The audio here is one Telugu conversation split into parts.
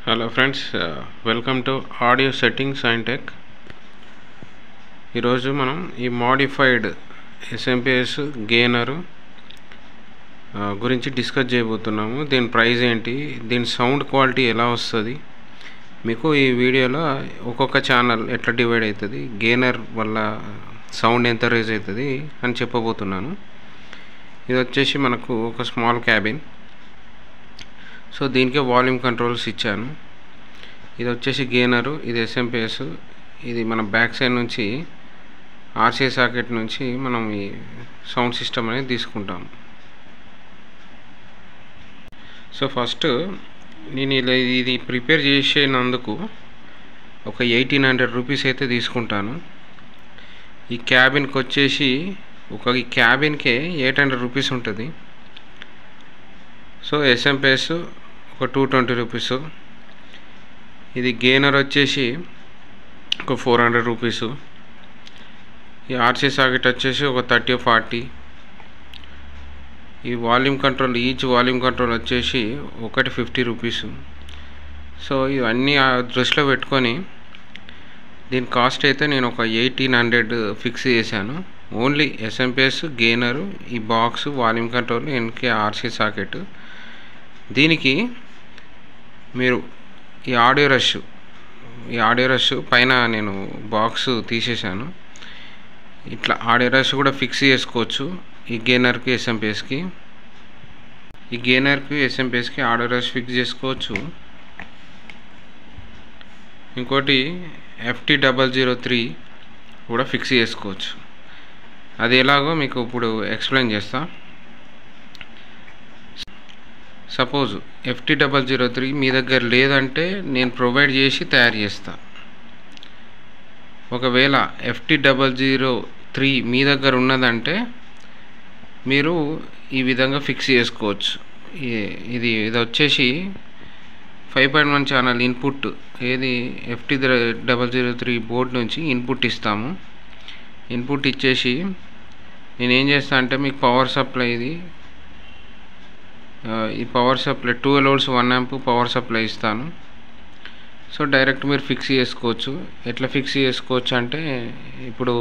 Hello friends, welcome to audio settings and tech. ఈరోజు మనం ఈ మోడిఫైడ్ ఎస్ఎంపిఎస్ గెయినరు గురించి డిస్కస్ చేయబోతున్నాము. దీని ప్రైస్ ఏంటి, దీని సౌండ్ క్వాలిటీ ఎలా వస్తుంది, మీకు ఈ వీడియోలో ఒక్కొక్క ఛానల్ ఎట్లా డివైడ్ అవుతుంది, గెయినర్ వల్ల సౌండ్ ఎంత రేజ్ అవుతుంది అని చెప్పబోతున్నాను. ఇది వచ్చేసి మనకు ఒక స్మాల్ క్యాబిన్. సో దీనికే వాల్యూమ్ కంట్రోల్స్ ఇచ్చాను. ఇది వచ్చేసి గెయినరు, ఇది ఎస్ఎంపిఎస్. ఇది మన బ్యాక్ సైడ్ నుంచి ఆర్సీ సాకెట్ నుంచి మనం ఈ సౌండ్ సిస్టమ్ అనేది తీసుకుంటాం. సో ఫస్ట్ నేను ఇది ప్రిపేర్ చేసేందుకు ఒక 1800 రూపీస్ అయితే తీసుకుంటాను. ఈ క్యాబిన్కి వచ్చేసి ఈ క్యాబిన్కే 800 రూపీస్ ఉంటుంది. సో ఎస్ఎంపిఎస్ ఒక 220 రూపీస్. ఇది గెయినర్ వచ్చేసి ఒక 400 రూపీస్. ఈ ఆర్సీ సాకెట్ వచ్చేసి ఒక 30-40. ఈ volume control, each volume control వచ్చేసి ఒకటి 50 రూపీస్. సో ఇవన్నీ దృష్టిలో పెట్టుకొని దీని కాస్ట్ అయితే నేను ఒక 1800 ఫిక్స్ చేశాను. ఓన్లీ ఎస్ఎంపిఎస్, గెయినరు, ఈ బాక్స్, వాల్యూమ్ కంట్రోల్, ఎన్కే ఆర్సీ సాకెట్. దీనికి మీరు ఈ ఆడియో రష్ పైన నేను బాక్స్ తీసేసాను. ఇట్లా ఆడియో రష్ కూడా ఫిక్స్ చేసుకోవచ్చు. ఈ గెయినర్కి, ఎస్ఎంపిఎస్కి, ఆడియో రష్ ఫిక్స్ చేసుకోవచ్చు. ఇంకోటి FT003 కూడా ఫిక్స్ చేసుకోవచ్చు. అది ఎలాగో మీకు ఇప్పుడు ఎక్స్ప్లెయిన్ చేస్తా. సపోజ్ FT003 మీ దగ్గర లేదంటే నేను ప్రొవైడ్ చేసి తయారు చేస్తా. ఒకవేళ FT003 మీ దగ్గర ఉన్నదంటే మీరు ఈ విధంగా ఫిక్స్ చేసుకోవచ్చు. ఇది వచ్చేసి 5.1 ఛానల్ ఇన్పుట్. ఏది FT003 బోర్డ్ నుంచి ఇన్పుట్ ఇస్తాము. ఇన్పుట్ ఇచ్చేసి నేనేం చేస్తా అంటే మీకు పవర్ సప్లై, ఈ power supply 12 volts 1 amp power supply ఇస్తాను. సో డైరెక్ట్ మీరు ఫిక్స్ చేసుకోవచ్చు. ఎట్లా ఫిక్స్ చేసుకోవచ్చు అంటే, ఇప్పుడు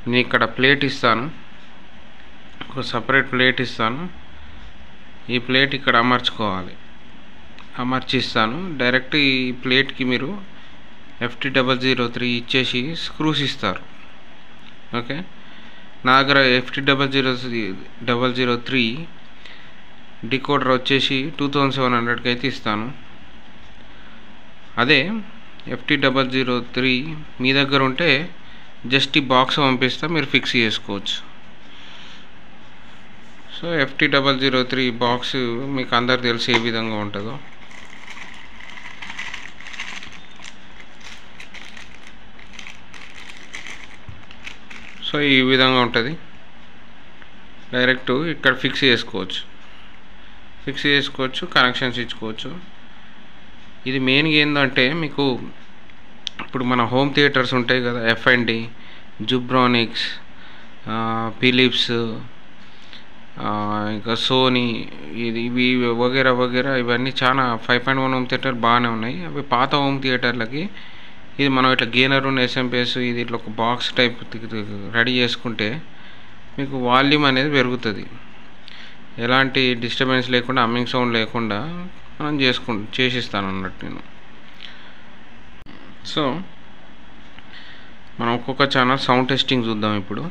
నేను ఇక్కడ ప్లేట్ ఇస్తాను, ఒక సపరేట్ ప్లేట్ ఇస్తాను. ఈ ప్లేట్ ఇక్కడ అమర్చిస్తాను. డైరెక్ట్ ఈ ప్లేట్కి మీరు FT003 ఇచ్చేసి స్క్రూస్ ఇస్తారు. ఓకే, నా దగ్గర FT003 డికోడర్ వచ్చేసి 2700కి అయితే ఇస్తాను. అదే FT003 మీ దగ్గర ఉంటే జస్ట్ ఈ బాక్స్ పంపిస్తా, మీరు ఫిక్స్ చేసుకోవచ్చు. సో FT003 బాక్స్ మీకు అందరు తెలిసి ఏ విధంగా ఉంటుందో. సో ఈ విధంగా ఉంటుంది. డైరెక్ట్ ఇక్కడ ఫిక్స్ చేసుకోవచ్చు, కనెక్షన్స్ ఇచ్చుకోవచ్చు. ఇది మెయిన్గా ఏంటంటే, మీకు ఇప్పుడు మన హోమ్ థియేటర్స్ ఉంటాయి కదా, F&D, జుబ్రానిక్స్, ఫిలిప్స్, ఇంకా సోనీ, ఇవి వగేరా ఇవన్నీ చాలా 5.1 హోమ్ థియేటర్ బాగానే ఉన్నాయి. అవి పాత హోమ్ థియేటర్లకి ఇది మనం ఇట్లా గెయినర్ ఉన్న ఎస్ఎంపిఎస్ ఇది ఇట్లా ఒక బాక్స్ టైప్ రెడీ చేసుకుంటే మీకు వాల్యూమ్ అనేది పెరుగుతుంది. ఎలాంటి డిస్టర్బెన్స్ లేకుండా, హమ్మింగ్ సౌండ్ లేకుండా మనం చేసిస్తాను అన్నట్టు నేను. సో మనం ఒక్కొక్క ఛానల్ సౌండ్ టెస్టింగ్ చూద్దాం. ఇప్పుడు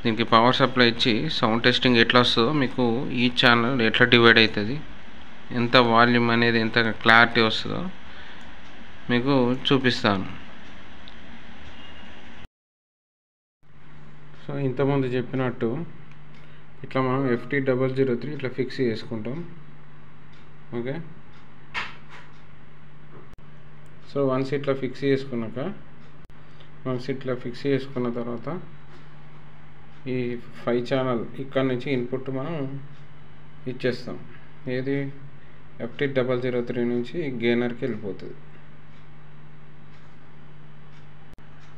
దీనికి పవర్ సప్లై ఇచ్చి సౌండ్ టెస్టింగ్ ఎట్లా వస్తుందో, మీకు ఈ ఛానల్ ఎట్లా డివైడ్ అవుతుంది, ఎంత వాల్యూమ్ అనేది, ఎంత క్లారిటీ వస్తుందో మీకు చూపిస్తాను. సో ఇంతకుముందు చెప్పినట్టు ఇట్లా మనం FT003 ఇట్లా ఫిక్స్ చేసుకుంటాం. ఓకే, సో వన్స్ ఇట్లా ఫిక్స్ చేసుకున్న తర్వాత ఈ 5 ఛానల్ ఇక్కడ నుంచి ఇన్పుట్ మనం ఇచ్చేస్తాం. ఏది FT003 నుంచి గెయినర్కి వెళ్ళిపోతుంది.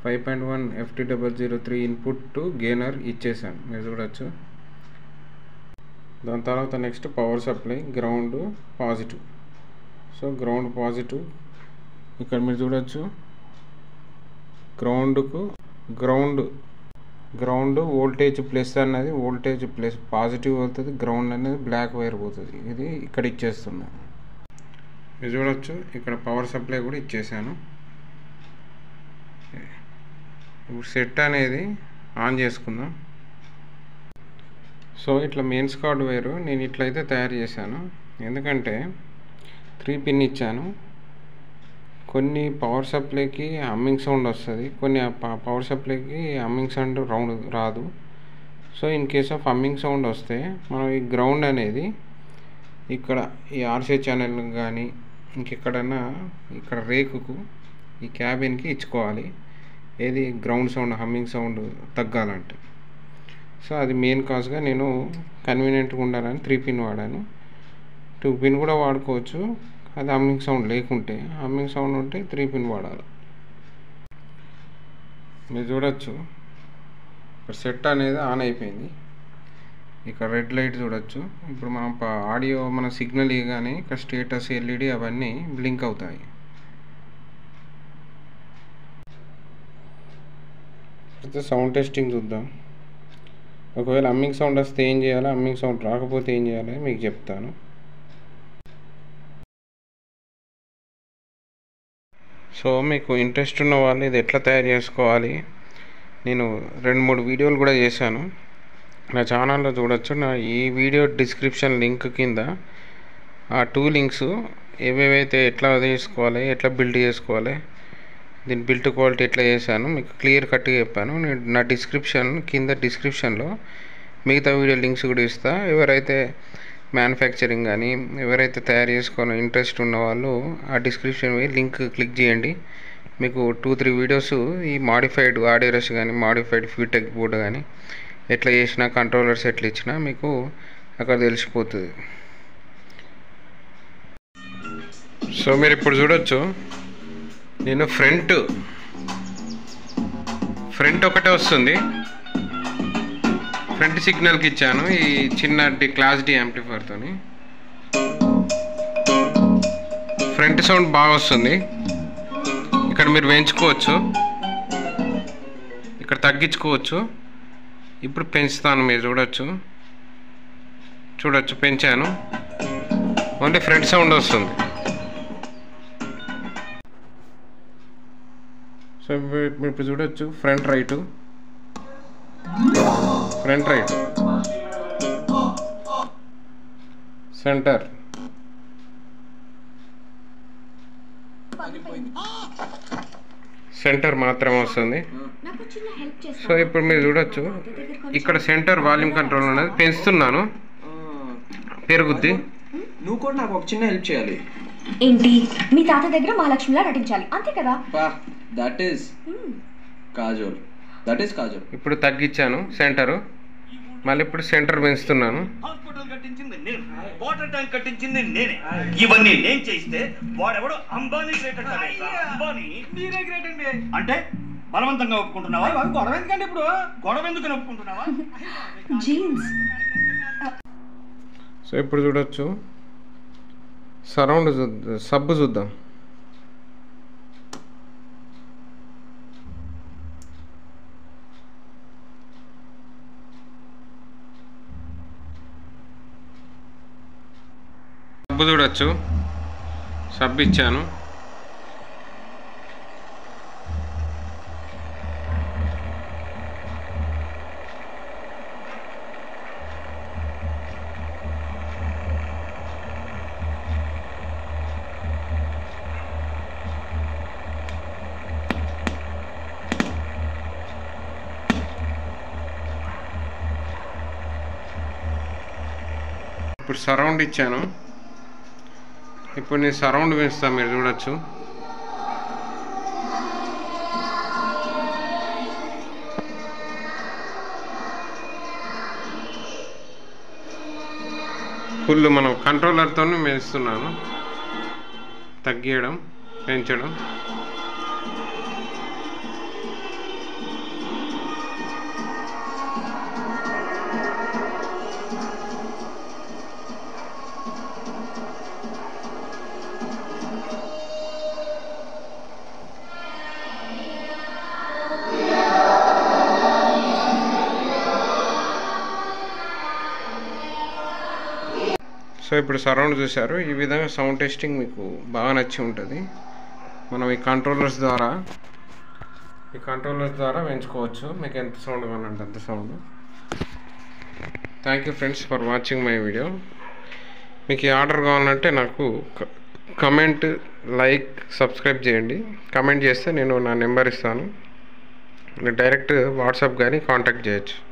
5.1 FT003 ఇన్పుట్ టు గెయినర్ ఇచ్చేసాను, మీరు చూడొచ్చు. దాని తర్వాత next power supply, ground, positive. So ground positive, ఇక్కడ మీరు చూడొచ్చు గ్రౌండ్ వోల్టేజ్ ప్లస్ అన్నది వోల్టేజ్ ప్లస్ పాజిటివ్ అవుతుంది, గ్రౌండ్ అనేది బ్లాక్ వైర్ పోతుంది. ఇది ఇక్కడ ఇచ్చేస్తున్నాను. మీరు చూడొచ్చు ఇక్కడ పవర్ సప్లై కూడా ఇచ్చేసాను. ఇప్పుడు సెట్ అనేది ఆన్ చేసుకుందాం. సో ఇట్లా మెయిన్స్ కార్డ్ వైరు నేను ఇట్లయితే తయారు చేశాను. ఎందుకంటే 3 పిన్ ఇచ్చాను. కొన్ని పవర్ సప్లైకి హమ్మింగ్ సౌండ్ వస్తుంది, కొన్ని పవర్ సప్లైకి హమ్మింగ్ సౌండ్ రాదు. So in case of humming sound వస్తే మనం ఈ గ్రౌండ్ అనేది ఇక్కడ ఈ ఆర్సీ ఛానల్ కానీ ఇంకెక్కడన్నా ఇక్కడ రేకుకు ఈ క్యాబిన్కి ఇచ్చుకోవాలి. ఏది గ్రౌండ్ సౌండ్ హమ్మింగ్ సౌండ్ తగ్గాలంటే. సో అది మెయిన్ కాజ్గా నేను కన్వీనియంట్గా ఉండాలని 3 పిన్ వాడాను. 2 పిన్ కూడా వాడుకోవచ్చు, అది హమ్మింగ్ సౌండ్ లేకుంటే. హమ్మింగ్ సౌండ్ ఉంటే 3 పిన్ వాడాలి. మీరు చూడొచ్చు ఇక్కడ సెట్ అనేది ఆన్ అయిపోయింది. ఇక్కడ రెడ్ లైట్ చూడొచ్చు. ఇప్పుడు మనం ఆడియో మన సిగ్నల్ ఇవ్వగానే ఇక్కడ స్టేటస్ ఎల్ఈడి అవన్నీ బ్లింక్ అవుతాయి. అయితే సౌండ్ టెస్టింగ్ చూద్దాం. ఒకవేళ హమ్మింగ్ సౌండ్ వస్తే ఏం చేయాలి, హమ్మింగ్ సౌండ్ రాకపోతే ఏం చేయాలి మీకు చెప్తాను. సో మీకు ఇంట్రెస్ట్ ఉన్న వాళ్ళు ఇది ఎట్లా తయారు చేసుకోవాలి, నేను 2-3 వీడియోలు కూడా చేశాను. నా ఛానల్లో చూడొచ్చు. నా ఈ వీడియో డిస్క్రిప్షన్ లింక్ కింద ఆ 2 లింక్స్ ఏవేవైతే ఎట్లా చేసుకోవాలి, ఎట్లా బిల్డ్ చేసుకోవాలి, దీని బిల్డ్ క్వాలిటీ ఎట్లా చేశాను మీకు క్లియర్ కట్గా చెప్పాను. నేను నా డిస్క్రిప్షన్లో మిగతా వీడియో లింక్స్ కూడా ఇస్తా. ఎవరైతే మ్యానుఫ్యాక్చరింగ్ కానీ ఎవరైతే తయారు చేసుకోవాలని ఇంట్రెస్ట్ ఉన్న వాళ్ళు ఆ డిస్క్రిప్షన్ లింక్ క్లిక్ చేయండి. మీకు 2-3 వీడియోస్ ఈ మాడిఫైడ్ ఆడియోరస్ కానీ మాడిఫైడ్ ఫ్యూటెక్ బోర్డు కానీ ఎట్లా చేసినా కంట్రోలర్స్ ఎట్లా ఇచ్చినా మీకు అక్కడ తెలిసిపోతుంది. సో మీరు ఇప్పుడు చూడొచ్చు, నేను ఫ్రంట్ ఒకటే వస్తుంది. ఫ్రంట్ సిగ్నల్కి ఇచ్చాను ఈ చిన్న క్లాస్ డి యాంప్లిఫైర్తో. ఫ్రంట్ సౌండ్ బాగా వస్తుంది. ఇక్కడ మీరు పెంచుకోవచ్చు, ఇక్కడ తగ్గించుకోవచ్చు. ఇప్పుడు పెంచుతాను, మీరు చూడొచ్చు పెంచాను. ఓన్లీ ఫ్రంట్ సౌండ్ వస్తుంది. సో ఇప్పుడు చూడొచ్చు ఫ్రంట్ రైట్ సెంటర్ మాత్రమే వస్తుంది. సో ఇప్పుడు మీరు చూడొచ్చు ఇక్కడ సెంటర్ వాల్యూమ్ కంట్రోల్ అనేది పెంచుతున్నాను, పెరుగుద్ది. నువ్వు కూడా నాకు ఒక చిన్న హెల్ప్ చేయాలి. ఏంటి? మీ తాత దగ్గర మహాలక్ష్మిలా నటించాలి అంతే కదా? That is Kajol. ఇప్పుడు తగ్గించాను సెంటర్, మళ్ళీ ఇప్పుడు సెంటర్ పెంచుతున్నాను. హాస్పిటల్ కట్టించింది నేను, వాటర్ ట్యాంక్ కట్టించింది నేనే. ఇవన్నీ నేను చేస్తే వాడెవడో అంబానీ గ్రేట్ అంటాడు. అంబానీ మీరే గ్రేట్ అండి అంటే బలవంతంగా ఒప్పుకుంటున్నావా? గొడవ ఎందుకంటే ఇప్పుడు గొడవ ఎందుకని ఒప్పుకుంటున్నావా? జీన్స్. సో ఇప్పుడు చూడొచ్చు సరౌండ్ సబ్ చూద్దాం. సబ్ చూడొచ్చు, సబ్ ఇచ్చాను. ఇప్పుడు సరౌండ్ ఇచ్చాను. ఇప్పుడు నేను సరౌండ్ పెంచుతాను, మీరు చూడొచ్చు. ఫుల్ మనం కంట్రోలర్తో పెంచుతున్నాను, తగ్గియడం పెంచడం. సో ఇప్పుడు సరౌండ్ చూశారు. ఈ విధంగా సౌండ్ టెస్టింగ్ మీకు బాగా నచ్చి ఉంటుంది. మనం ఈ కంట్రోలర్స్ ద్వారా పెంచుకోవచ్చు. మీకు ఎంత సౌండ్ కావాలంటే అంత sound. Thank you friends for watching my video. మీకు ఈ ఆర్డర్ కావాలంటే నాకు కమెంట్, లైక్, సబ్స్క్రైబ్ చేయండి. కమెంట్ చేస్తే నేను నా నెంబర్ ఇస్తాను. డైరెక్ట్ వాట్సాప్ కానీ కాంటాక్ట్ చేయొచ్చు.